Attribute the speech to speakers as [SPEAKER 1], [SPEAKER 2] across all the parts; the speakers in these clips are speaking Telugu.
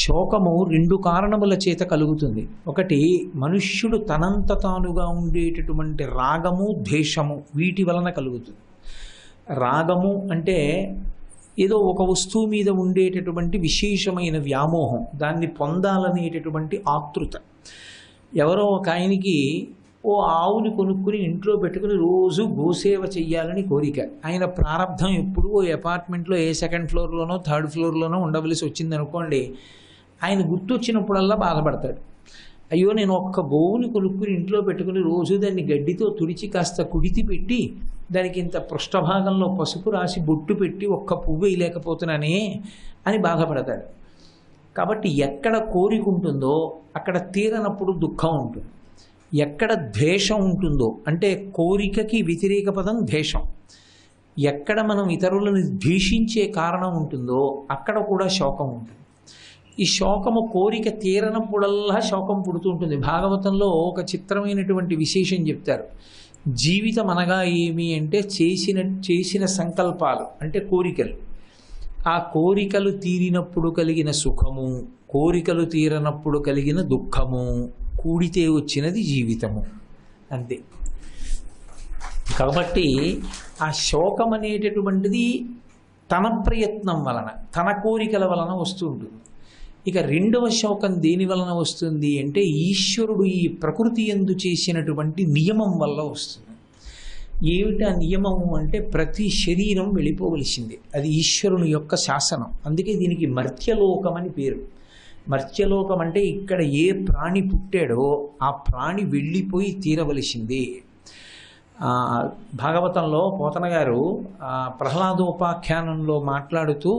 [SPEAKER 1] శోకము రెండు కారణముల చేత కలుగుతుంది. ఒకటి, మనుష్యుడు తనంత తానుగా ఉండేటటువంటి రాగము ద్వేషము వీటి వలన కలుగుతుంది. రాగము అంటే ఏదో ఒక వస్తువు మీద ఉండేటటువంటి విశేషమైన వ్యామోహం, దాన్ని పొందాలనేటటువంటి ఆతృత. ఎవరో ఒక ఆయనకి ఓ ఆవుని కొనుక్కుని ఇంట్లో పెట్టుకుని రోజు గోసేవ చెయ్యాలని కోరిక. ఆయన ప్రారంధం ఎప్పుడు ఓ అపార్ట్మెంట్లో ఏ సెకండ్ ఫ్లోర్లోనో థర్డ్ ఫ్లోర్లోనో ఉండవలసి వచ్చింది అనుకోండి, ఆయన గుర్తొచ్చినప్పుడల్లా బాధపడతాడు. అయ్యో, నేను ఒక్క గోవుని కొనుక్కుని ఇంట్లో పెట్టుకుని రోజు దాన్ని గడ్డితో తుడిచి కాస్త కుడితి పెట్టి దానికి ఇంత పృష్ఠభాగంలో పసుపు రాసి బొట్టు పెట్టి ఒక్క పువ్వు వేయలేకపోతున్నానే అని బాధపడతాడు. కాబట్టి ఎక్కడ కోరిక ఉంటుందో అక్కడ తీరనప్పుడు దుఃఖం ఉంటుంది. ఎక్కడ ద్వేషం ఉంటుందో, అంటే కోరికకి వ్యతిరేక పదం ద్వేషం, ఎక్కడ మనం ఇతరులను ద్వేషించే కారణం ఉంటుందో అక్కడ కూడా శోకం ఉంటుంది. ఈ శోకము కోరిక తీరనప్పుడల్లా శోకం పుడుతుంటుంది. భాగవతంలో ఒక చిత్రమైనటువంటి విశేషం చెప్తారు. జీవితం అనగా ఏమి అంటే చేసిన సంకల్పాలు, అంటే కోరికలు. ఆ కోరికలు తీరినప్పుడు కలిగిన సుఖము, కోరికలు తీరనప్పుడు కలిగిన దుఃఖము కూడితే వచ్చినది జీవితము, అంతే. కాబట్టి ఆ శోకం అనేటటువంటిది తన ప్రయత్నం వలన, తన కోరికల వలన వస్తూ ఉంటుంది. ఇక రెండవ శోకం దేని వలన వస్తుంది అంటే ఈశ్వరుడు ఈ ప్రకృతి యందు చేసినటువంటి నియమం వల్ల వస్తుంది. ఏమిటి ఆ నియమము అంటే ప్రతి శరీరం వెళ్ళిపోవలసిందే, అది ఈశ్వరుని యొక్క శాసనం. అందుకే దీనికి మర్త్యలోకం అని పేరు. మర్త్యలోకం అంటే ఇక్కడ ఏ ప్రాణి పుట్టాడో ఆ ప్రాణి వెళ్ళిపోయి తీరవలసిందే. భాగవతంలో పోతన గారు ప్రహ్లాదోపాఖ్యానంలో మాట్లాడుతూ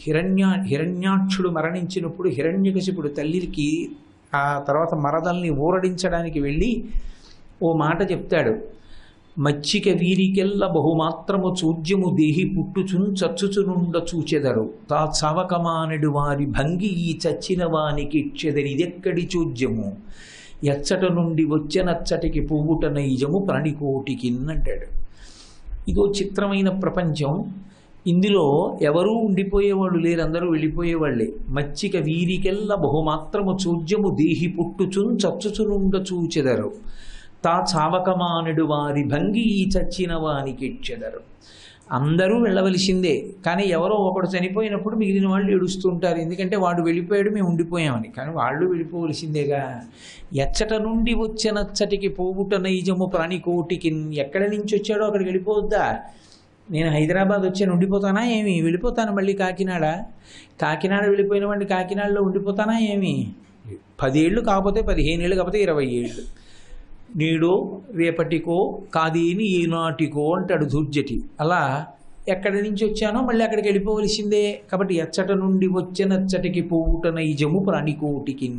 [SPEAKER 1] హిరణ్యాక్షుడు మరణించినప్పుడు హిరణ్యకశిపుడు తల్లికి ఆ తర్వాత మరదల్ని ఊరడించడానికి వెళ్ళి ఓ మాట చెప్తాడు. మచ్చిక వీరికెల్ల బహుమాత్రము చూజ్యము దేహి పుట్టుచున్ చచ్చుచునుండ చూచెదరు తా చవకమానడు వారి భంగి ఈ చచ్చిన వానికి ఇచ్చెదరిదెక్కడి చూజ్యము ఎచ్చట నుండి వచ్చనచ్చటికి పువ్వుట నైజము ప్రాణికోటికి అంటాడు. ఇదో చిత్రమైన ప్రపంచం. ఇందులో ఎవరూ ఉండిపోయేవాళ్ళు లేరు, అందరూ వెళ్ళిపోయేవాళ్ళే. మచ్చిక వీరికెల్ల బహుమాత్రము చూజ్యము దేహి పుట్టుచున్ చచ్చుచునుండ చూచెదరు తా చావకమానుడు వారి భంగి ఈ చచ్చిన వానికి ఇచ్చెదరు. అందరూ వెళ్ళవలసిందే, కానీ ఎవరో ఒకడు చనిపోయినప్పుడు మిగిలిన వాళ్ళు ఏడుస్తుంటారు. ఎందుకంటే వాడు వెళ్ళిపోయాడు, మేము ఉండిపోయామని. కానీ వాళ్ళు వెళ్ళిపోవలసిందేగా. ఎచ్చట నుండి వచ్చనచ్చటికి పోవుట నైజము ప్రాణికోటికి, ఎక్కడి నుంచి వచ్చాడో అక్కడికి వెళ్ళిపోవద్దా? నేను హైదరాబాద్ వచ్చాను, ఉండిపోతానా ఏమి? వెళ్ళిపోతాను మళ్ళీ కాకినాడ వెళ్ళిపోయిన వాడిని కాకినాడలో ఉండిపోతానా ఏమి? 10 ఏళ్ళు కాకపోతే 15 ఏళ్ళు కాకపోతే 20 ఏళ్ళు. నేడో రేపటికో కాదేని ఈనాటికో అంటాడు దుర్జటి. అలా ఎక్కడి నుంచి వచ్చానో మళ్ళీ అక్కడికి వెళ్ళిపోవలసిందే. కాబట్టి ఎచ్చట నుండి వచ్చనచ్చటికి పోవుట నైజము ప్రాణికోటికి.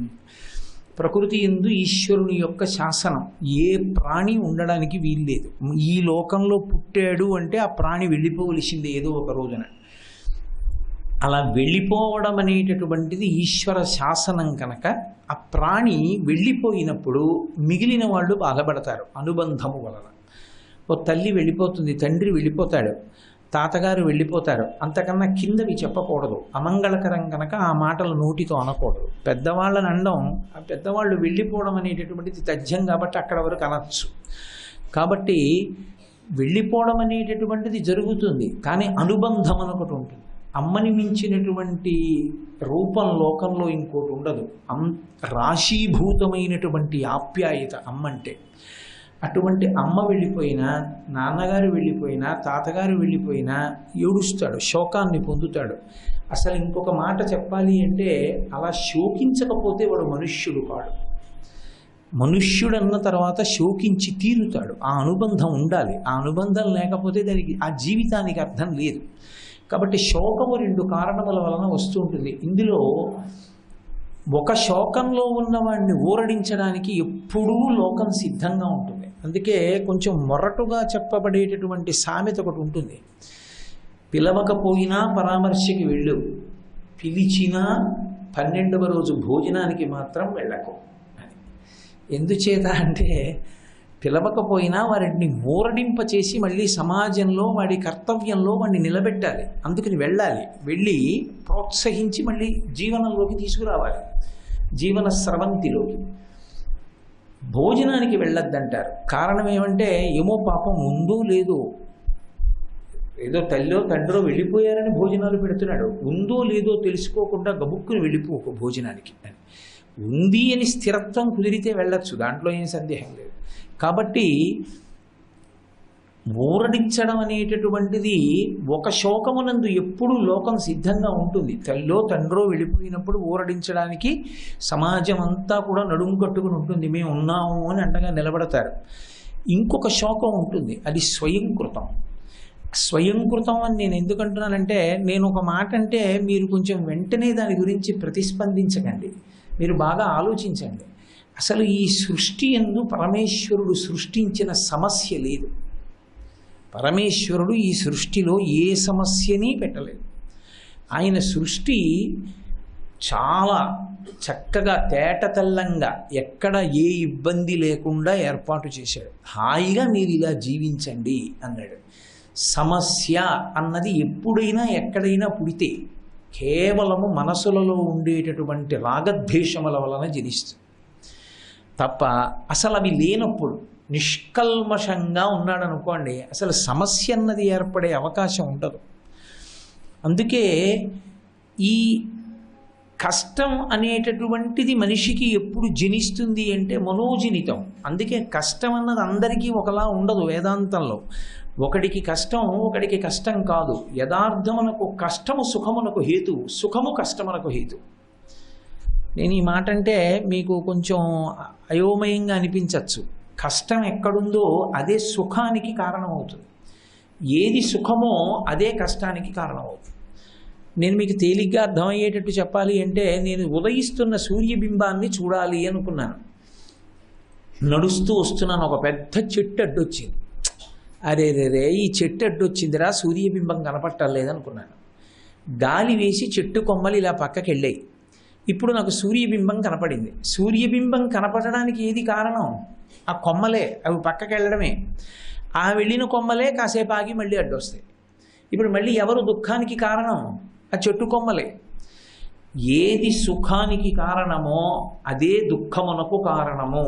[SPEAKER 1] ప్రకృతి యందు ఈశ్వరుని యొక్క శాసనం. ఏ ప్రాణి ఉండడానికి వీల్లేదు. ఈ లోకంలో పుట్టాడు అంటే ఆ ప్రాణి వెళ్ళిపోవలసిందే ఏదో ఒక రోజున. అలా వెళ్ళిపోవడం అనేటటువంటిది ఈశ్వర శాసనం కనుక ఆ ప్రాణి వెళ్ళిపోయినప్పుడు మిగిలిన వాళ్ళు బాధపడతారు అనుబంధము వలన. ఓ తల్లి వెళ్ళిపోతుంది, తండ్రి వెళ్ళిపోతాడు, తాతగారు వెళ్ళిపోతారు. అంతకన్నా కిందవి చెప్పకూడదు, అమంగళకరం కనుక ఆ మాటలు నోటితో అనకూడదు. పెద్దవాళ్ళని అనడం, ఆ పెద్దవాళ్ళు వెళ్ళిపోవడం అనేటటువంటిది తథ్యం కాబట్టి అక్కడ వరకు అనొచ్చు. కాబట్టి వెళ్ళిపోవడం అనేటటువంటిది జరుగుతుంది, కానీ అనుబంధం అనొకటి ఉంటుంది. అమ్మని మించినటువంటి రూపం లోకంలో ఇంకోటి ఉండదు. రాశీభూతమైనటువంటి ఆప్యాయత అమ్మంటే. అటువంటి అమ్మ వెళ్ళిపోయినా, నాన్నగారు వెళ్ళిపోయినా, తాతగారు వెళ్ళిపోయినా ఏడుస్తాడు, శోకాన్ని పొందుతాడు. అసలు ఇంకొక మాట చెప్పాలి అంటే అలా శోకించకపోతే వాడు మనుష్యుడు కాడు. మనుష్యుడన్న తర్వాత శోకించి తీరుతాడు. ఆ అనుబంధం ఉండాలి. ఆ అనుబంధం లేకపోతే దానికి ఆ జీవితానికి అర్థం లేదు. కాబట్టి శోకము 2 కారణముల వలన వస్తూ ఉంటుంది. ఇందులో ఒక శోకంలో ఉన్నవాడిని ఊరడించడానికి ఎప్పుడూ లోకం సిద్ధంగా ఉంటుంది. అందుకే కొంచెం మొరటుగా చెప్పబడేటటువంటి సామెత ఒకటి ఉంటుంది. పిలవకపోయినా పరామర్శకి వెళ్ళు, పిలిచినా 12వ రోజు భోజనానికి మాత్రం వెళ్ళకు అని. ఎందుచేత అంటే పిలవకపోయినా వారిని ఊరడింప చేసి మళ్ళీ సమాజంలో వాడి కర్తవ్యంలో వాడిని నిలబెట్టాలి. అందుకని వెళ్ళాలి, వెళ్ళి ప్రోత్సహించి మళ్ళీ జీవనంలోకి తీసుకురావాలి, జీవన స్రవంతిలోకి. భోజనానికి వెళ్ళొద్దంటారు. కారణం ఏమంటే ఏమో పాపం ఉందో లేదో, ఏదో తల్లో తండ్రో వెళ్ళిపోయారని భోజనాలు పెడుతున్నాడు, ఉందో లేదో తెలుసుకోకుండా గబుక్కుని వెళ్ళిపోకు భోజనానికి. ఉంది అని స్థిరత్వం కుదిరితే వెళ్ళొచ్చు, దాంట్లో ఏం సందేహం లేదు. కాబట్టి ఊరడించడం అనేటటువంటిది ఒక శోకమునందు ఎప్పుడూ లోకం సిద్ధంగా ఉంటుంది. తల్లో తండ్రో వెళ్ళిపోయినప్పుడు ఊరడించడానికి సమాజం అంతా కూడా నడుము కట్టుకుని ఉంటుంది, మేము ఉన్నాము అని అండగా నిలబడతారు. ఇంకొక శోకం ఉంటుంది, అది స్వయంకృతం. స్వయంకృతం అని నేను ఎందుకంటున్నానంటే, నేను ఒక మాట అంటే మీరు కొంచెం వెంటనే దాని గురించి ప్రతిస్పందించకండి, మీరు బాగా ఆలోచించండి. అసలు ఈ సృష్టి యందు పరమేశ్వరుడు సృష్టించిన సమస్య లేదు. పరమేశ్వరుడు ఈ సృష్టిలో ఏ సమస్యని పెట్టలేదు. ఆయన సృష్టి చాలా చక్కగా తేటతెల్లంగా ఎక్కడ ఏ ఇబ్బంది లేకుండా ఏర్పాటు చేశాడు. హాయిగా మీరు ఇలా జీవించండి అన్నాడు. సమస్య అన్నది ఎప్పుడైనా ఎక్కడైనా పుడితే కేవలము మనసులలో ఉండేటటువంటి రాగద్వేషముల వలన జనిస్తుంది తప్ప, అసలు అవి లేనప్పుడు నిష్కల్మషంగా ఉన్నాడు అనుకోండి, అసలు సమస్య అన్నది ఏర్పడే అవకాశం ఉండదు. అందుకే ఈ కష్టం అనేటటువంటిది మనిషికి ఎప్పుడు జనిస్తుంది అంటే మనోజనితం. అందుకే కష్టం అన్నది అందరికీ ఒకలా ఉండదు. వేదాంతంలో ఒకడికి కష్టం, ఒకడికి కష్టం కాదు. యథార్థమునకు కష్టము సుఖమునకు హేతు, సుఖము కష్టమునకు హేతు. నేను ఈ మాట అంటే మీకు కొంచెం అయోమయంగా అనిపించవచ్చు. కష్టం ఎక్కడుందో అదే సుఖానికి కారణమవుతుంది, ఏది సుఖమో అదే కష్టానికి కారణమవుతుంది. నేను మీకు తేలిగ్గా అర్థమయ్యేటట్టు చెప్పాలి అంటే, నేను ఉదయిస్తున్న సూర్యబింబాన్ని చూడాలి అనుకున్నాను. నడుస్తూ వస్తున్నాను, ఒక పెద్ద చెట్టు అడ్డొచ్చింది. అరే రే ఈ చెట్టు అడ్డొచ్చిందిరా, సూర్యబింబం కనపట్టలేదనుకున్నాను. గాలి వేసి చెట్టు కొమ్మలు ఇలా పక్కకి వెళ్ళాయి. ఇప్పుడు నాకు సూర్యబింబం కనపడింది. సూర్యబింబం కనపడడానికి ఏది కారణం? ఆ కొమ్మలే, అవి పక్కకి వెళ్ళడమే. ఆ వెళ్ళిన కొమ్మలే కాసేపు ఆగి మళ్ళీ అడ్డొస్తాయి. ఇప్పుడు మళ్ళీ ఎవరు దుఃఖానికి కారణం? ఆ చెట్టు కొమ్మలే. ఏది సుఖానికి కారణమో అదే దుఃఖమునకు కారణము.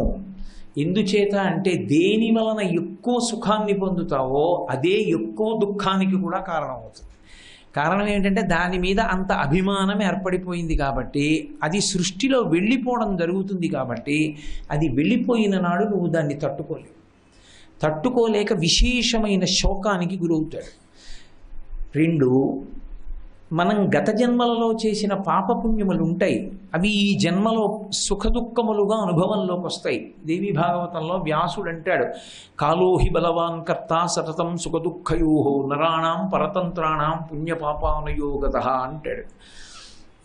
[SPEAKER 1] ఎందుచేత అంటే దేని వలన ఎక్కువ సుఖాన్ని పొందుతావో అదే ఎక్కువ దుఃఖానికి కూడా కారణమవుతుంది. కారణం ఏంటంటే దాని మీద అంత అభిమానం ఏర్పడిపోయింది కాబట్టి, అది సృష్టిలో వెళ్ళిపోవడం జరుగుతుంది కాబట్టి, అది వెళ్ళిపోయిన నాడు నువ్వు దాన్ని తట్టుకోలేక విశేషమైన శోకానికి గురవుతాడు. రెండు, మనం గత జన్మలలో చేసిన పాపపుణ్యములు ఉంటాయి, అవి ఈ జన్మలో సుఖదుఖములుగా అనుభవంలోకి వస్తాయి. దేవీ భాగవతంలో వ్యాసుడు అంటాడు, కాలోహి బలవాన్ కర్త సతతం సుఖదుఖయో నరాణం పరతంత్రాణం పుణ్యపాపానయోగత అంటాడు.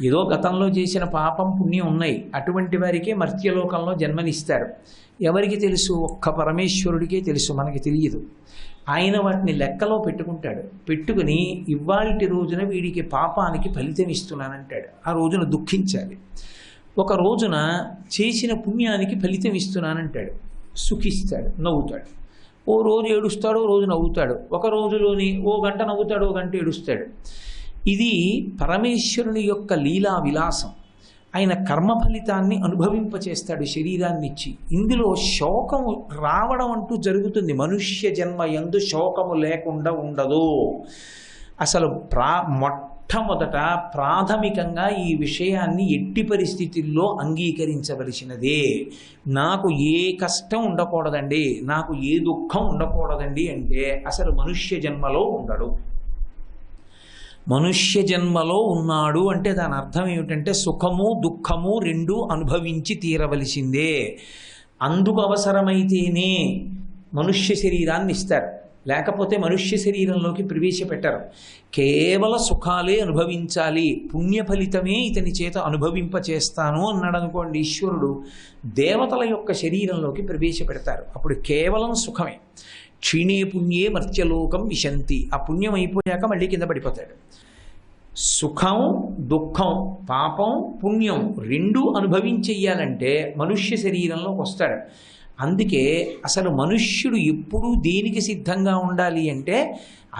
[SPEAKER 1] ఏదో గతంలో చేసిన పాపం పుణ్యం ఉన్నాయి, అటువంటి వారికే మర్త్యలోకంలో జన్మనిస్తారు. ఎవరికి తెలుసు? ఒక్క పరమేశ్వరుడికే తెలుసు, మనకి తెలియదు. ఆయన వాటిని లెక్కలో పెట్టుకుంటాడు. పెట్టుకుని ఇవాల్టి రోజున వీడికి పాపానికి ఫలితం ఇస్తున్నానంటాడు. ఆ రోజున దుఃఖించాలి. ఒక రోజున చేసిన పుణ్యానికి ఫలితం ఇస్తున్నానంటాడు, సుఖిస్తాడు, నవ్వుతాడు. ఓ రోజు ఏడుస్తాడు, ఓ రోజు నవ్వుతాడు. ఒక రోజులోని ఓ గంట నవ్వుతాడు, ఓ గంట ఏడుస్తాడు. ఇది పరమేశ్వరుని యొక్క లీలా విలాసం. ఆయన కర్మ ఫలితాన్ని అనుభవింపచేస్తాడు శరీరాన్ని ఇచ్చి. ఇందులో శోకము రావడం అంటూ జరుగుతుంది. మనుష్య జన్మ యందు శోకము లేకుండా ఉండదు. అసలు మొట్టమొదట ప్రాథమికంగా ఈ విషయాన్ని ఎట్టి పరిస్థితుల్లో అంగీకరించవలసినదే. నాకు ఏ కష్టం ఉండకూడదండి, నాకు ఏ దుఃఖం ఉండకూడదండి అంటే అసలు మనుష్య జన్మలో ఉండడు. మనుష్య జన్మలో ఉన్నాడు అంటే దాని అర్థం ఏమిటంటే సుఖము దుఃఖము రెండూ అనుభవించి తీరవలసిందే. అందుకు అవసరమైతేనే మనుష్య శరీరాన్ని ఇస్తారు, లేకపోతే మనుష్య శరీరంలోకి ప్రవేశపెట్టరు. కేవల సుఖాలే అనుభవించాలి, పుణ్య ఫలితమే ఇతని చేత అనుభవింపచేస్తాను అన్నాడు అనుకోండి ఈశ్వరుడు, దేవతల యొక్క శరీరంలోకి ప్రవేశపెడతారు. అప్పుడు కేవలం సుఖమే. క్షీణే పుణ్యే మర్త్యలోకం విశంతి. ఆ పుణ్యం అయిపోయాక మళ్ళీ కింద పడిపోతాడు. సుఖం దుఃఖం పాపం పుణ్యం రెండూ అనుభవించేయాలంటే మనుష్య శరీరంలోకి వస్తాడు. అందుకే అసలు మనుష్యుడు ఎప్పుడూ దేనికి సిద్ధంగా ఉండాలి అంటే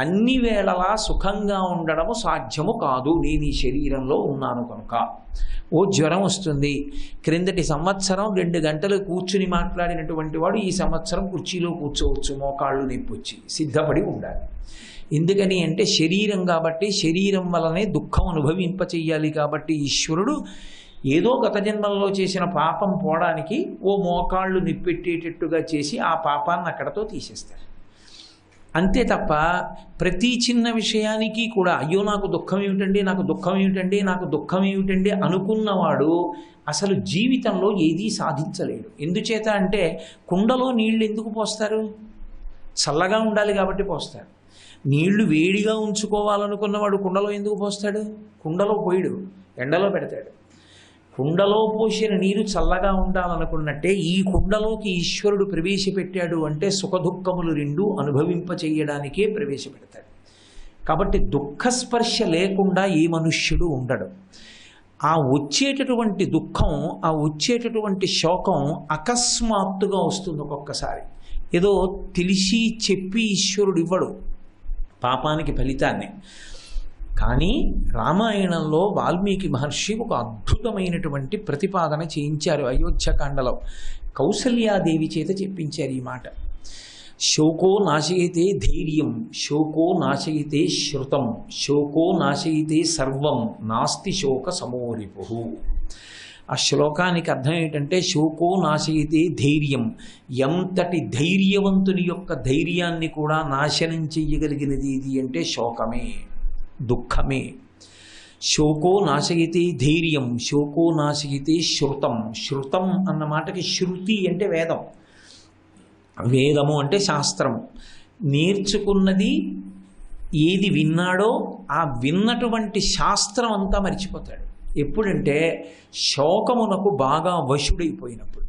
[SPEAKER 1] అన్ని వేళలా సుఖంగా ఉండడము సాధ్యము కాదు. నేను ఈ శరీరంలో ఉన్నాను కనుక. ఓ జ్వరం వస్తుంది, క్రిందటి సంవత్సరం 2 గంటలు కూర్చుని మాట్లాడినటువంటి వాడు ఈ సంవత్సరం కుర్చీలో కూర్చోవచ్చు, మోకాళ్ళు నొప్పి వచ్చి సిద్ధపడి ఉండాలి. ఎందుకని అంటే శరీరం కాబట్టి, శరీరం వలనే దుఃఖం అనుభవింపచేయాలి కాబట్టి ఈశ్వరుడు ఏదో గత జన్మల్లో చేసిన పాపం పోవడానికి ఓ మోకాళ్ళు నిప్పెట్టేటట్టుగా చేసి ఆ పాపాన్ని అక్కడతో తీసేస్తారు. అంతే తప్ప ప్రతి చిన్న విషయానికి కూడా అయ్యో నాకు దుఃఖం ఏమిటండి, నాకు దుఃఖం ఏమిటండి, నాకు దుఃఖం ఏమిటండి అనుకున్నవాడు అసలు జీవితంలో ఏదీ సాధించలేడు. ఎందుచేత అంటే కుండలో నీళ్లు ఎందుకు పోస్తారు? చల్లగా ఉండాలి కాబట్టి పోస్తారు. నీళ్లు వేడిగా ఉంచుకోవాలనుకున్నవాడు కుండలో ఎందుకు పోస్తాడు? కుండలో పోయిడు, ఎండలో పెడతాడు. కుండలో పోసిన నీరు చల్లగా ఉండాలనుకున్నట్టే ఈ కుండలోకి ఈశ్వరుడు ప్రవేశపెట్టాడు అంటే సుఖదుఖములు రెండూ అనుభవింపచేయడానికే ప్రవేశపెడతాడు. కాబట్టి దుఃఖస్పర్శ లేకుండా ఏ మనుష్యుడు ఉండడు. ఆ వచ్చేటటువంటి దుఃఖం, ఆ వచ్చేటటువంటి శోకం అకస్మాత్తుగా వస్తుంది. ఒక్కొక్కసారి ఏదో తెలిసి చెప్పి ఈశ్వరుడు ఇవ్వడు పాపానికి ఫలితాన్ని. కానీ రామాయణంలో వాల్మీకి మహర్షి ఒక అద్భుతమైనటువంటి ప్రతిపాదన చేయించారు. అయోధ్యకాండలో కౌసల్యాదేవి చేత చెప్పించారు ఈ మాట. శోకో నాశయితే ధైర్యం, శోకో నాశయితే శృతం, శోకో నాశయితే సర్వం, నాస్తి శోక సమోరిపు. ఆ శ్లోకానికి అర్థం ఏంటంటే శోకో నాశయితే ధైర్యం, ఎంతటి ధైర్యవంతుని యొక్క ధైర్యాన్ని కూడా నాశనం చెయ్యగలిగినది ఇది అంటే శోకమే, దుఃఖమే. శోకో నాశయితే ధైర్యం, శోకో నాశయితే శృతం. శృతం అన్న మాటకి శృతి అంటే వేదం, వేదము అంటే శాస్త్రము. నేర్చుకున్నది ఏది విన్నాడో ఆ విన్నటువంటి శాస్త్రం అంతా మర్చిపోతాడు. ఎప్పుడంటే శోకమునకు బాగా వశుడైపోయినప్పుడు.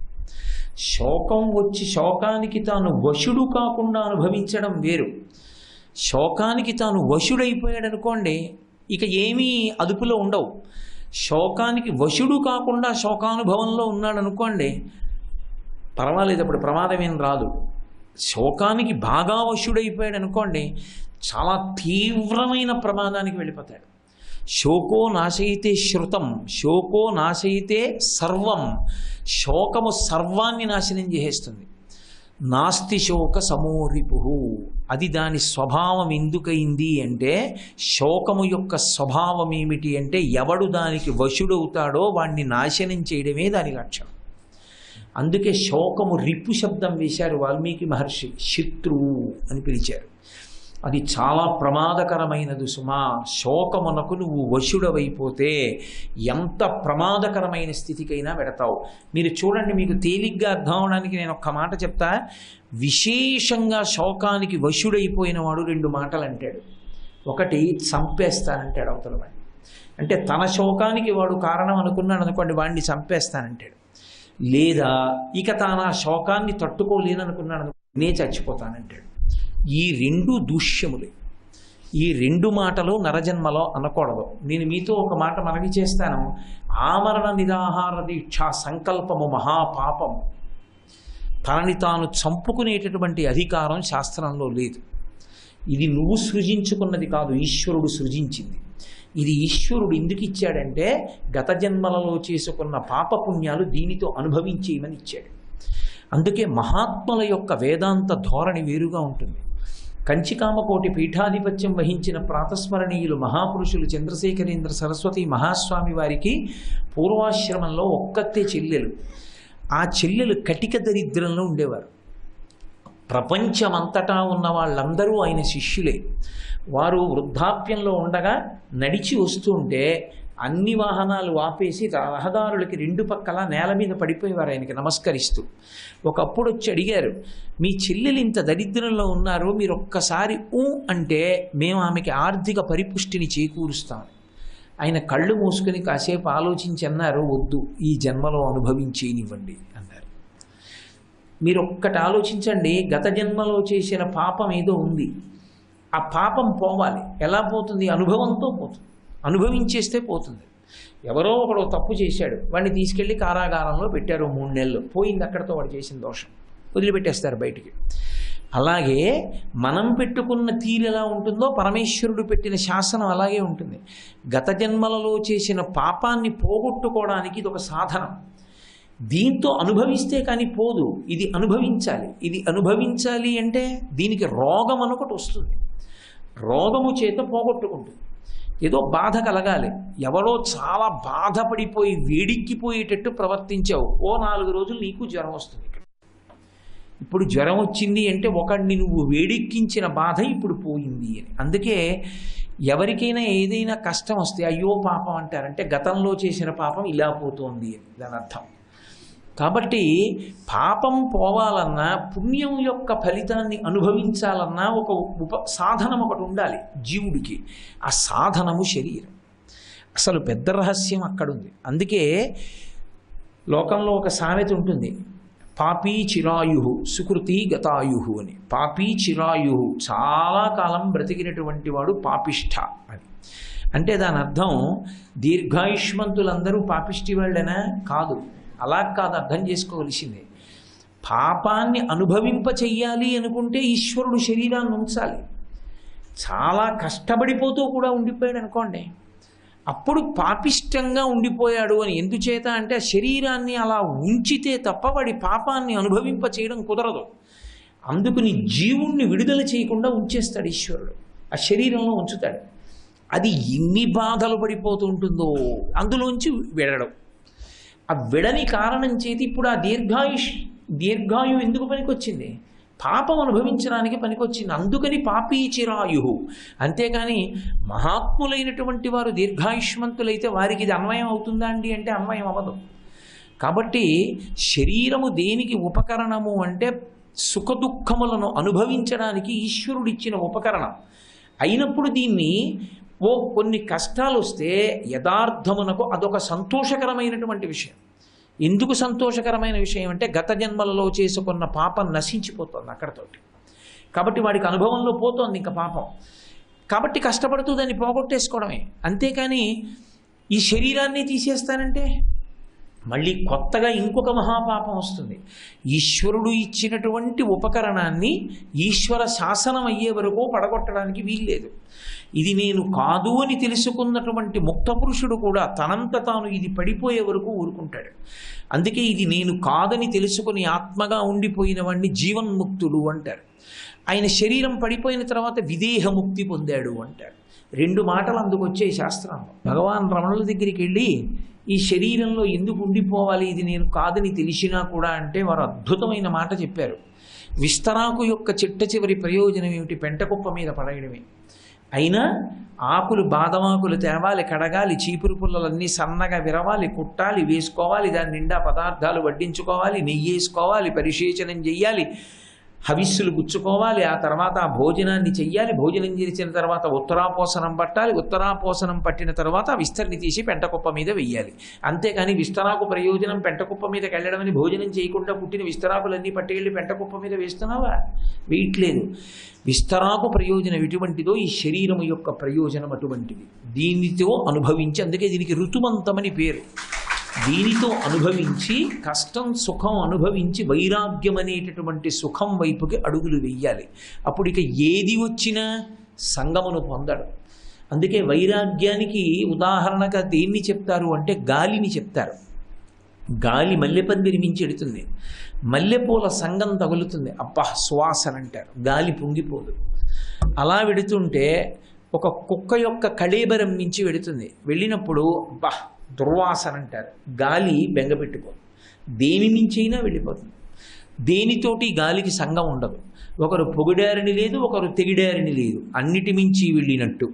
[SPEAKER 1] శోకం వచ్చి శోకానికి తాను వశుడు కాకుండా అనుభవించడం వేరు. శోకానికి తాను వశుడైపోయాడు అనుకోండి, ఇక ఏమీ అదుపులో ఉండవు. శోకానికి వశుడు కాకుండా శోకానుభవంలో ఉన్నాడు అనుకోండి, పర్వాలేదు, అప్పుడు ప్రమాదం ఏం రాదు. శోకానికి బాగా వశుడైపోయాడు అనుకోండి, చాలా తీవ్రమైన ప్రమాదానికి వెళ్ళిపోతాడు. శోకో నాశయితే శృతం, శోకో నాశయితే సర్వం. శోకము సర్వాన్ని నాశనం చేసేస్తుంది. నాస్తి శోక సమోరిపు. అది దాని స్వభావం ఎందుకయింది అంటే, శోకము యొక్క స్వభావం ఏమిటి అంటే ఎవడు దానికి వశుడవుతాడో వాణ్ణి నాశనం చేయడమే దాని లక్ష్యం. అందుకే శోకము రిపు శబ్దం వేశారు వాల్మీకి మహర్షి, శత్రువు అని పిలిచారు. అది చాలా ప్రమాదకరమైనది సుమా. శోకమునకు నువ్వు వశుడవైపోతే ఎంత ప్రమాదకరమైన స్థితికైనా పెడతావు. మీరు చూడండి, మీకు తేలిగ్గా అర్థం అవడానికి నేను ఒక్క మాట చెప్తా. విశేషంగా శోకానికి వశుడైపోయిన వాడు 2 మాటలు అంటాడు. ఒకటి చంపేస్తానంటాడు అవతల వాడిని. అంటే తన శోకానికి వాడు కారణం అనుకున్నాడు అనుకోండి, వాడిని చంపేస్తానంటాడు. లేదా ఇక తాను ఆ శోకాన్ని తట్టుకోలేననుకున్నాడు అనుకో, నే చచ్చిపోతానంటాడు. ఈ 2 దూష్యములే. ఈ 2 మాటలు నరజన్మలో అనకూడదు. నేను మీతో ఒక మాట మనవి చేస్తాను. ఆమరణ నిరాహార దీక్ష సంకల్పము మహాపాపము. తనని తాను చంపుకునేటటువంటి అధికారం శాస్త్రంలో లేదు. ఇది నువ్వు సృజించుకున్నది కాదు, ఈశ్వరుడు సృజించింది. ఇది ఈశ్వరుడు ఎందుకు ఇచ్చాడంటే గత జన్మలలో చేసుకున్న పాపపుణ్యాలు దీనితో అనుభవించేయమని ఇచ్చాడు. అందుకే మహాత్ముల యొక్క వేదాంత ధోరణి వేరుగా ఉంటుంది. కంచికామకోటి పీఠాధిపత్యం వహించిన ప్రాతస్మరణీయులు మహాపురుషులు చంద్రశేఖరేంద్ర సరస్వతి మహాస్వామి వారికి పూర్వాశ్రమంలో ఒక్కతే చెల్లెలు. ఆ చెల్లెలు కటిక దరిద్రంలో ఉండేవారు. ప్రపంచమంతటా ఉన్న వాళ్ళందరూ ఆయన శిష్యులే. వారు వృద్ధాప్యంలో ఉండగా నడిచి వస్తుంటే అన్ని వాహనాలు ఆపేసి రహదారులకి 2 పక్కల నేల మీద పడిపోయేవారు ఆయనకి నమస్కరిస్తూ. ఒకప్పుడు వచ్చి అడిగారు, మీ చెల్లెలు ఇంత దరిద్రంలో ఉన్నారు, మీరు ఒక్కసారి అంటే మేము ఆమెకి ఆర్థిక పరిపుష్టిని చేకూరుస్తాం. ఆయన కళ్ళు మూసుకొని కాసేపు ఆలోచించి అన్నారు, వద్దు, ఈ జన్మలో అనుభవించేనివ్వండి అన్నారు. మీరు ఒక్కటి ఆలోచించండి, గత జన్మలో చేసిన పాపం ఏదో ఉంది. ఆ పాపం పోవాలి. ఎలా పోతుంది? అనుభవంతో పోతుంది. అనుభవించేస్తే పోతుంది. ఎవరో ఒకడు తప్పు చేశాడు, వాడిని తీసుకెళ్ళి కారాగారంలో పెట్టారు 3 నెలలు, పోయింది అక్కడితో వాడు చేసిన దోషం. వదిలిపెట్టేస్తారు బయటికి. అలాగే మనం పెట్టుకున్న తీరు ఎలా ఉంటుందో పరమేశ్వరుడు పెట్టిన శాసనం అలాగే ఉంటుంది. గత జన్మలలో చేసిన పాపాన్ని పోగొట్టుకోవడానికి ఇది ఒక సాధనం. దీంతో అనుభవిస్తే కానీ పోదు, ఇది అనుభవించాలి. ఇది అనుభవించాలి అంటే దీనికి రోగం అనొకటి వస్తుంది, రోగము చేత పోగొట్టుకుంటుంది. ఏదో బాధ కలగాలి, ఎవరో చాలా బాధపడిపోయి వేడిక్కిపోయేటట్టు ప్రవర్తించావు, ఓ 4 రోజులు నీకు జ్వరం వస్తుంది. ఇప్పుడు జ్వరం వచ్చింది అంటే ఒకడిని నువ్వు వేడెక్కించిన బాధ ఇప్పుడు పోయింది అని. అందుకే ఎవరికైనా ఏదైనా కష్టం వస్తే అయ్యో పాపం అంటారంటే గతంలో చేసిన పాపం ఇలా పోతోంది అని దాని అర్థం. కాబట్టి పాపం పోవాలన్నా పుణ్యం యొక్క ఫలితాన్ని అనుభవించాలన్నా ఒక సాధనం ఒకటి ఉండాలి జీవుడికి. ఆ సాధనము శరీరం. అసలు పెద్ద రహస్యం అక్కడుంది. అందుకే లోకంలో ఒక సామెత ఉంటుంది, పాపీ చిరాయు సుకృతి గతాయు అని. పాపీ చిరాయు, చాలా కాలం బ్రతికినటువంటి వాడు పాపిష్ఠ అని. అంటే దాని అర్థం దీర్ఘాయుష్మంతులందరూ పాపిష్టి వాళ్ళేనా? కాదు, అలా కాదు అర్థం చేసుకోవలసిందే. పాపాన్ని అనుభవింప చెయ్యాలి అనుకుంటే ఈశ్వరుడు శరీరాన్ని ఉంచాలి. చాలా కష్టపడిపోతూ కూడా ఉండిపోయాడు అనుకోండి, అప్పుడు పాపిష్టంగా ఉండిపోయాడు అని. ఎందుచేత అంటే శరీరాన్ని అలా ఉంచితే తప్ప వాడి పాపాన్ని అనుభవింప చేయడం కుదరదు. అందుకని జీవుణ్ణి విడుదల చేయకుండా ఉంచేస్తాడు ఈశ్వరుడు, ఆ శరీరంలో ఉంచుతాడు. అది ఎన్ని బాధలు పడిపోతూ ఉంటుందో అందులోంచి విడడం. ఆ విడని కారణం చేతి ఇప్పుడు ఆ దీర్ఘాయు ఎందుకు పనికొచ్చింది? పాపం అనుభవించడానికి పనికొచ్చింది. అందుకని పాపీ చిరాయు. అంతేకాని మహాత్ములైనటువంటి వారు దీర్ఘాయుష్మంతులైతే వారికి ఇది అన్వయం అవుతుందా అండి అంటే అన్వయం అవ్వదు. కాబట్టి శరీరము దేనికి ఉపకరణము అంటే సుఖదుఖములను అనుభవించడానికి ఈశ్వరుడిచ్చిన ఉపకరణం అయినప్పుడు దీన్ని కొన్ని కష్టాలు వస్తే యథార్థమునకు అదొక సంతోషకరమైనటువంటి విషయం. ఎందుకు సంతోషకరమైన విషయం అంటే గత జన్మలలో చేసుకున్న పాపం నశించిపోతుంది అక్కడతోటి. కాబట్టి వాడికి అనుభవంలో పోతోంది ఇంకా పాపం. కాబట్టి కష్టపడుతూ దాన్ని పోగొట్టేసుకోవడమే. అంతేకాని ఈ శరీరాన్ని తీసేస్తానంటే మళ్ళీ కొత్తగా ఇంకొక మహాపాపం వస్తుంది. ఈశ్వరుడు ఇచ్చినటువంటి ఉపకరణాన్ని ఈశ్వర శాసనం అయ్యే వరకు పడగొట్టడానికి వీల్లేదు. ఇది నేను కాదు అని తెలుసుకున్నటువంటి ముక్త పురుషుడు కూడా తనంత తాను ఇది పడిపోయే వరకు ఊరుకుంటాడు. అందుకే ఇది నేను కాదని తెలుసుకుని ఆత్మగా ఉండిపోయిన వాడిని జీవన్ముక్తుడు అంటారు. ఆయన శరీరం పడిపోయిన తర్వాత విదేహముక్తి పొందాడు అంటారు. 2 మాటలు అందుకు వచ్చాయి శాస్త్రంలో. భగవాన్ రమణుల దగ్గరికి వెళ్ళి ఈ శరీరంలో ఎందుకు ఉండిపోవాలి, ఇది నేను కాదని తెలిసినా కూడా అంటే వారు అద్భుతమైన మాట చెప్పారు. విస్తరాకు యొక్క చిట్ట చివరి ప్రయోజనం ఏమిటి? పెంటకుప్ప మీద పడేయడమే. అయినా ఆకులు బాదమాకులు తేవాలి, కడగాలి, చీపురు పుల్లలన్నీ సన్నగా విరవాలి, కుట్టాలి, వేసుకోవాలి, దాని నిండా పదార్థాలు వడ్డించుకోవాలి, నెయ్యి వేసుకోవాలి, పరిశేచనం చెయ్యాలి, హవిస్సులు గుచ్చుకోవాలి, ఆ తర్వాత ఆ భోజనాన్ని చెయ్యాలి, భోజనం చేసిన తర్వాత ఉత్తరాపోసనం పట్టాలి, ఉత్తరాపోసనం పట్టిన తర్వాత విస్తరిని తీసి పెంటకుప్ప మీద వెయ్యాలి. అంతేకాని విస్తరాకు ప్రయోజనం పెంటకుప్ప మీదకి వెళ్ళడమని భోజనం చేయకుండా పుట్టిన విస్తరాకులన్నీ పట్టుకెళ్ళి పెంటకుప్ప మీద వేస్తున్నావా? వేయట్లేదు. విస్తరాకు ప్రయోజనం ఎటువంటిదో ఈ శరీరము యొక్క ప్రయోజనం అటువంటిది. దీనితో అనుభవించి, అందుకే దీనికి ఋతుమంతమని పేరు. దీనితో అనుభవించి కష్టం సుఖం అనుభవించి వైరాగ్యం అనేటటువంటి సుఖం వైపుకి అడుగులు వెయ్యాలి. అప్పుడు ఇక ఏది వచ్చినా సంగమును పొందడు. అందుకే వైరాగ్యానికి ఉదాహరణగా దేన్ని చెప్తారు అంటే గాలిని చెప్తారు. గాలి మల్లెపందిరి మించి ఎడుతుంది, మల్లెపూల సంగం తగులుతుంది, అబ్బా సువాసన అంటారు, గాలి పొంగిపోదు. అలా వెడుతుంటే ఒక కుక్క యొక్క కళేబరం మించి వెడుతుంది, వెళ్ళినప్పుడు అబ్బా దుర్వాసన అంటారు, గాలి బెంగపెట్టుకోదు, దేని మించైనా వెళ్ళిపోతుంది. దేనితోటి గాలికి సంగం ఉండదు. ఒకరు పొగిడారని లేదు, ఒకరు తెగిడారని లేదు, అన్నిటి మించి వెళ్ళినట్టు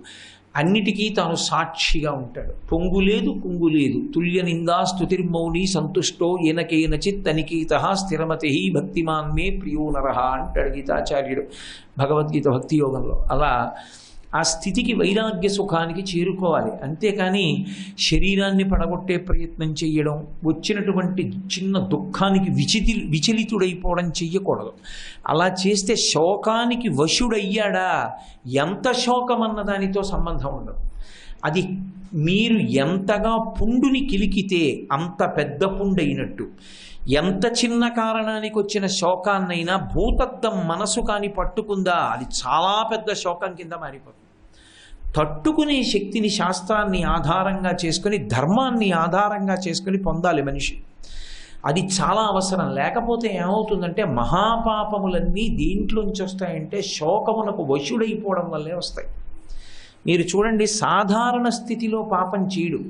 [SPEAKER 1] అన్నిటికీ తాను సాక్షిగా ఉంటాడు. పొంగు లేదు, కుంగు లేదు. తుల్య నిందా స్తుతిర్మౌని సంతుష్టో ఏనకేనచిత్ అనికేత స్థిరమతి భక్తిమాన్ మే ప్రియో నరహ అంటాడు గీతాచార్యుడు భగవద్గీత భక్తి యోగంలో. అలా ఆ స్థితికి వైరాగ్య సుఖానికి చేరుకోవాలి. అంతేకాని శరీరాన్ని పడగొట్టే ప్రయత్నం చేయడం, వచ్చినటువంటి చిన్న దుఃఖానికి విచలితుడైపోవడం చెయ్యకూడదు. అలా చేస్తే శోకానికి వశుడయ్యాడా, ఎంత శోకం అన్న దానితో సంబంధం ఉండదు. అది మీరు ఎంతగా పుండుని కిలికితే అంత పెద్ద పుండైనట్టు. ఎంత చిన్న కారణానికి వచ్చిన శోకాన్నైనా భూతద్దం మనసు కాని పట్టుకుందా అది చాలా పెద్ద శోకం కింద మారిపోతుంది. తట్టుకునే శక్తిని శాస్త్రాన్ని ఆధారంగా చేసుకొని, ధర్మాన్ని ఆధారంగా చేసుకొని పొందాలి మనిషి. అది చాలా అవసరం. లేకపోతే ఏమవుతుందంటే మహాపాపములన్నీ దీంట్లోంచి వస్తాయంటే శోకమునకు వశుడైపోవడం వల్లే వస్తాయి. మీరు చూడండి, సాధారణ స్థితిలో పాపం చేయడు.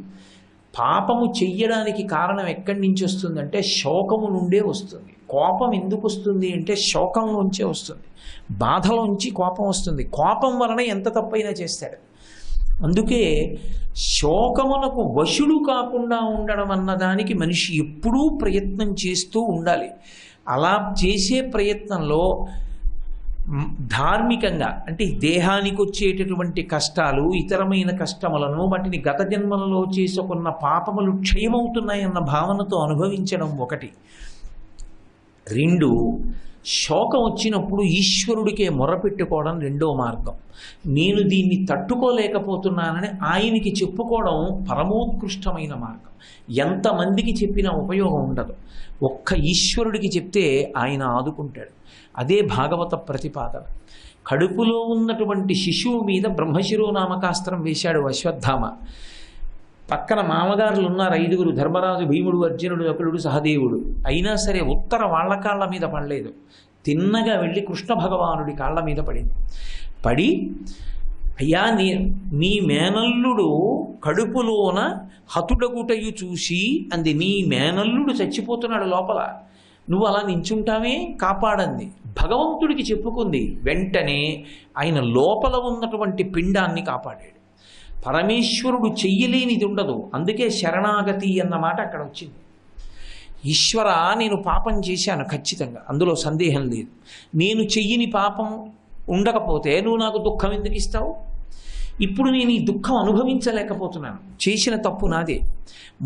[SPEAKER 1] పాపము చెయ్యడానికి కారణం ఎక్కడి నుంచి వస్తుందంటే శోకము నుండే వస్తుంది. కోపం ఎందుకు వస్తుంది అంటే శోకంలోంచే వస్తుంది. బాధలోంచి కోపం వస్తుంది. కోపం వలన ఎంత తప్పైనా చేస్తాడు. అందుకే శోకమునకు వశుడు కాకుండా ఉండడం అన్నదానికి మనిషి ఎప్పుడూ ప్రయత్నం చేస్తూ ఉండాలి. అలా చేసే ప్రయత్నంలో ధార్మికంగా, అంటే దేహానికి వచ్చేటటువంటి కష్టాలు, ఇతరమైన కష్టములను వాటిని గత జన్మలలో చేసుకున్న పాపములు క్షయమవుతున్నాయన్న భావనతో అనుభవించడం ఒకటి. 2, శోకం వచ్చినప్పుడు ఈశ్వరుడికే మొరపెట్టుకోవడం రెండో మార్గం. నేను దీన్ని తట్టుకోలేకపోతున్నానని ఆయనకి చెప్పుకోవడం పరమోత్కృష్టమైన మార్గం. ఎంతమందికి చెప్పినా ఉపయోగం ఉండదు. ఒక్క ఈశ్వరుడికి చెప్తే ఆయన ఆదుకుంటాడు. అదే భాగవత ప్రతిపాదన. కడుపులో ఉన్నటువంటి శిశువు మీద బ్రహ్మశిరోనామకాస్త్రం వేశాడు అశ్వత్థామ. పక్కన మామగారులు ఉన్నారు 5, ధర్మరాజు, భీముడు, అర్జునుడు, నకులుడు, సహదేవుడు. అయినా సరే ఉత్తర వాళ్ళ కాళ్ళ మీద పడలేదు. తిన్నగా వెళ్ళి కృష్ణ భగవానుడి కాళ్ళ మీద పడి అయ్యా, నీ మేనల్లుడు కడుపులోన హతుడగుటయు చూసి అంది. నీ మేనల్లుడు చచ్చిపోతున్నాడు లోపల, నువ్వు అలా నించుంటావే, కాపాడంది. భగవంతుడికి చెప్పుకుంది. వెంటనే ఆయన లోపల ఉన్నటువంటి పిండాన్ని కాపాడాడు. పరమేశ్వరుడు చెయ్యలేనిది ఉండదు. అందుకే శరణాగతి అన్నమాట అక్కడ వచ్చింది. ఈశ్వర, నేను పాపం చేశాను ఖచ్చితంగా, అందులో సందేహం లేదు. నేను చెయ్యని పాపం ఉండకపోతే నువ్వు నాకు దుఃఖం ఎందుకు ఇస్తావు? ఇప్పుడు నేను ఈ దుఃఖం అనుభవించలేకపోతున్నాను. చేసిన తప్పు నాదే.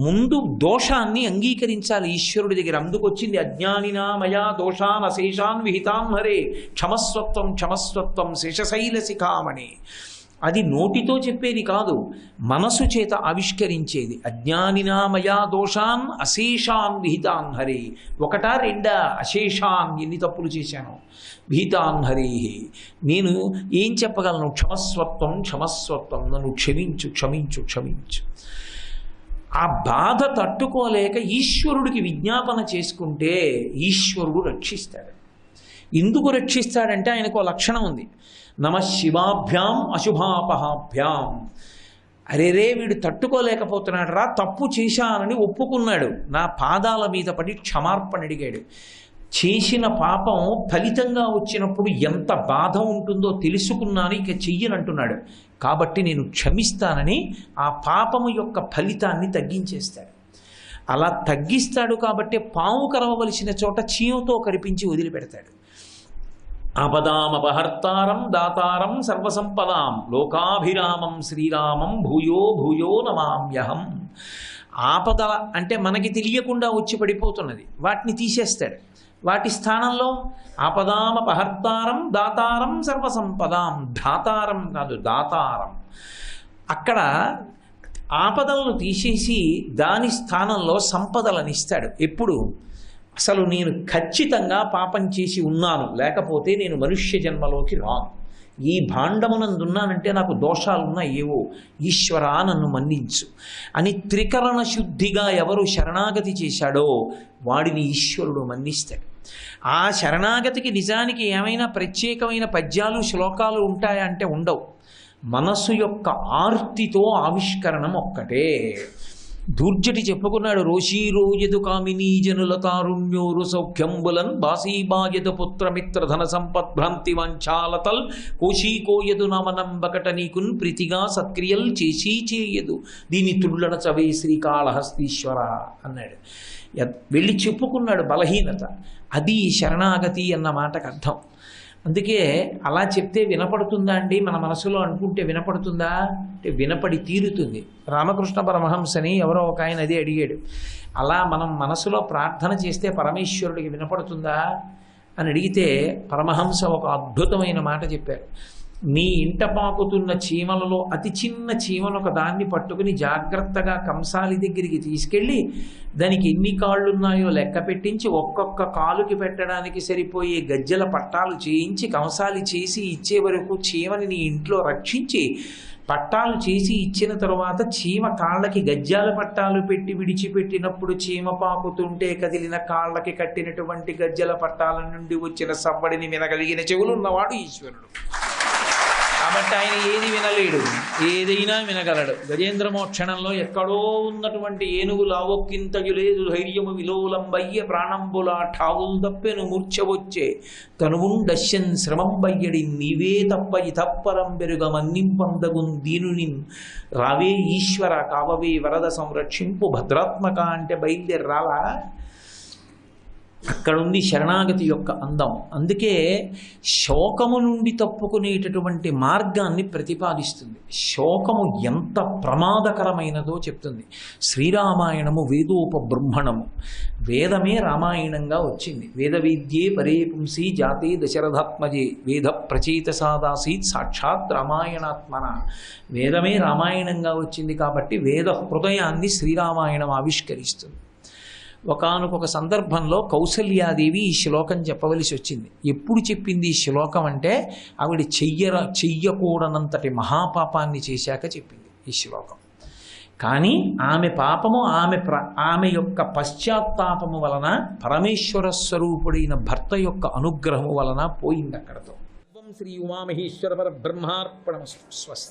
[SPEAKER 1] ముందు దోషాన్ని అంగీకరించాలి ఈశ్వరుడి దగ్గర. అందుకొచ్చింది అజ్ఞానినా మయా దోషాన్ అశేషాన్ విహితాన్ హరే క్షమస్వత్వం క్షమస్వత్వం శేషశైల శిఖామణి. అది నోటితో చెప్పేది కాదు, మనసు చేత ఆవిష్కరించేది. అజ్ఞానినా మయా దోషాన్ అశేషాన్ విహితాన్ హరే. 1, 2 అశేషాన్, ఎన్ని తప్పులు చేశాను. విహితాన్ హరే, నేను ఏం చెప్పగలను? క్షమస్వత్వం క్షమస్వత్వం, నన్ను క్షమించు క్షమించు క్షమించు. ఆ బాధ తట్టుకోలేక ఈశ్వరుడికి విజ్ఞాపన చేసుకుంటే ఈశ్వరుడు రక్షిస్తాడు. ఎందుకు రక్షిస్తాడంటే ఆయనకు లక్షణం ఉంది. నమః శివాభ్యాం అశుభాపహాభ్యాం. అరేరే, వీడు తట్టుకోలేకపోతున్నాడు రా, తప్పు చేశానని ఒప్పుకున్నాడు. నా పాదాల మీద పడి క్షమార్పణ అడిగాడు. చేసిన పాపం ఫలితంగా వచ్చినప్పుడు ఎంత బాధ ఉంటుందో తెలుసుకున్నాను, ఇక చెయ్యనంటున్నాడు. కాబట్టి నేను క్షమిస్తానని ఆ పాపము యొక్క ఫలితాన్ని తగ్గించేస్తాడు. అలా తగ్గిస్తాడు కాబట్టి పాము కరవవలసిన చోట చీమతో కరిపించి వదిలిపెడతాడు. ఆపదామపహర్తారం దాతారం సర్వసంపదాం లోకాభిరామం శ్రీరామం భూయో భూయో నమామ్యహం. ఆపద అంటే మనకి తెలియకుండా వచ్చి పడిపోతున్నది, వాటిని తీసేస్తాడు. వాటి స్థానంలో ఆపదామపహర్తారం దాతారం సర్వసంపదాం. ధాతారం కాదు, దాతారం. అక్కడ ఆపదలను తీసేసి దాని స్థానంలో సంపదలను ఇస్తాడు. ఎప్పుడు? అసలు నేను ఖచ్చితంగా పాపం చేసి ఉన్నాను, లేకపోతే నేను మనుష్య జన్మలోకి రాను. ఈ భాండమునందున్నానంటే నాకు దోషాలున్నా ఏవో, ఈశ్వరా నన్ను మన్నించు అని త్రికరణ శుద్ధిగా ఎవరు శరణాగతి చేశాడో వాడిని ఈశ్వరుడు మన్నిస్తాడు. ఆ శరణాగతికి నిజానికి ఏమైనా ప్రత్యేకమైన పద్యాలు శ్లోకాలు ఉంటాయా అంటే ఉండవు. మనస్సు యొక్క ఆర్తితో ఆవిష్కరణం ఒక్కటే. దూర్జటి చెప్పుకున్నాడు, రోషీరోయదు కామినీ జనుల కారుణ్యోరు సౌఖ్యంబులన్ బాసీబాయదు పుత్రమిత్ర ధన సంపద్భ్రాంతి వంచాలతల్ కోశీకోయదు నమనంబకట నీకున్ ప్రీతిగా సత్క్రియల్ చేసి చేయదు దీని తుళ్ళన చవే శ్రీకాళహస్తీశ్వర అన్నాడు. వెళ్ళి చెప్పుకున్నాడు బలహీనత. అది శరణాగతి అన్న మాటకు అర్థం. అందుకే అలా చెప్తే వినపడుతుందా అండి? మన మనసులో అనుకుంటే వినపడుతుందా అంటే వినపడి తీరుతుంది. రామకృష్ణ పరమహంసని ఎవరో ఒక ఆయన అదే అడిగాడు, అలా మనం మనసులో ప్రార్థన చేస్తే పరమేశ్వరుడికి వినపడుతుందా అని అడిగితే పరమహంస ఒక అద్భుతమైన మాట చెప్పారు. నీ ఇంట పాకుతున్న చీమలలో అతి చిన్న చీమను ఒక దాన్ని పట్టుకుని జాగ్రత్తగా కంసాలి దగ్గరికి తీసుకెళ్ళి దానికి ఎన్ని కాళ్ళున్నాయో లెక్క పెట్టించి ఒక్కొక్క కాలుకి పెట్టడానికి సరిపోయే గజ్జల పట్టాలు చేయించి కంసాలి చేసి ఇచ్చే వరకు చీమని నీ ఇంట్లో రక్షించి పట్టాలు చేసి ఇచ్చిన తరువాత చీమ కాళ్ళకి గజ్జాల పట్టాలు పెట్టి విడిచిపెట్టినప్పుడు చీమ పాకుతుంటే కదిలిన కాళ్ళకి కట్టినటువంటి గజ్జల పట్టాల నుండి వచ్చిన సవ్వడిని వినగలిగిన చెవులు ఉన్నవాడు ఈశ్వరుడు. కాబట్టి ఆయన ఏది వినలేడు, ఏదైనా వినగలడు. గజేంద్ర మోక్షణంలో ఎక్కడో ఉన్నటువంటి ఏనుగు లావొక్కింతయు లేదు ధైర్యము విలోలంబయ్య ప్రాణంబులా ఠావుల్ దప్పెను మూర్ఛవొచ్చే తనువుండశ్యన్ శ్రమం బయ్యడి నీవే తప్ప ఇతప్పరం బెరుగ మన్నింపందగున్ దీనునిన్ రావే ఈశ్వర కావవే వరద సంరక్షింపు భద్రాత్మక అంటే బయలుదేరి రాలా. అక్కడుంది శరణాగతి యొక్క అందం. అందుకే శోకము నుండి తప్పుకునేటటువంటి మార్గాన్ని ప్రతిపాదిస్తుంది. శోకము ఎంత ప్రమాదకరమైనదో చెప్తుంది. శ్రీరామాయణము వేదోపబ్రహ్మణము. వేదమే రామాయణంగా వచ్చింది. వేద విద్యే పరే పుంసి జాతే దశరథాత్మజే వేద ప్రచేత సాదాసీత్ సాక్షాత్ రామాయణాత్మన. వేదమే రామాయణంగా వచ్చింది కాబట్టి వేద హృదయాన్ని శ్రీరామాయణం ఆవిష్కరిస్తుంది. ఒకానొక సందర్భంలో కౌసల్యాదేవి ఈ శ్లోకం చెప్పవలసి వచ్చింది. ఎప్పుడు చెప్పింది ఈ శ్లోకం అంటే ఆవిడ చెయ్యకూడనంతటి మహాపాపాన్ని చేశాక చెప్పింది ఈ శ్లోకం. కానీ ఆమె పాపము ఆమె యొక్క పశ్చాత్తాపము వలన పరమేశ్వర స్వరూపుడైన భర్త యొక్క అనుగ్రహము వలన పోయింది అక్కడతో. శ్రీ ఉమామహేశ్వర పరబ్రహ్మార్పణమస్తు. స్వస్తి.